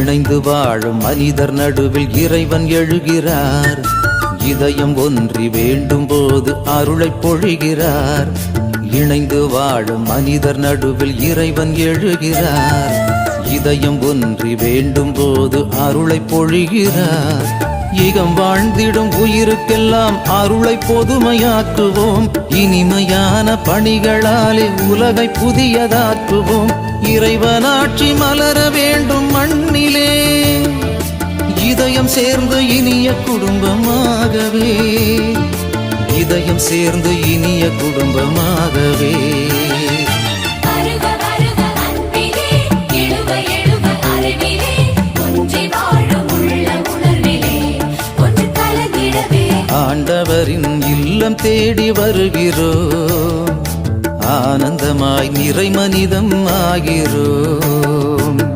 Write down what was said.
இணைந்து வாழும் மனிதர் நடுவில் இறைவன் எழுகிறார். இதயம் ஒன்றி வேண்டும் போது அருளை பொழிகிறார். இணைந்து வாழும் மனிதர் நடுவில் இறைவன் எழுகிறார். இதயம் ஒன்றி வேண்டும் போது அருளை பொழிகிறார். இகம் வாழ்ந்திடும் உயிருக்கெல்லாம் அருளை பொதுமையாக்குவோம். இனிமையான பணிகளாலே உலகை புதியதாக்குவோம். இறைவனாட்சி மலர வேண்டும் மண்ணிலே. இதயம் சேர்ந்து இனிய குடும்பமாகவே, இதயம் சேர்ந்து இனிய குடும்பமாகவே. ஆண்டவரின் இல்லம் தேடி வருகிறோம். ஆனந்தமாய் நிறை மனிதம் ஆகிறோம்.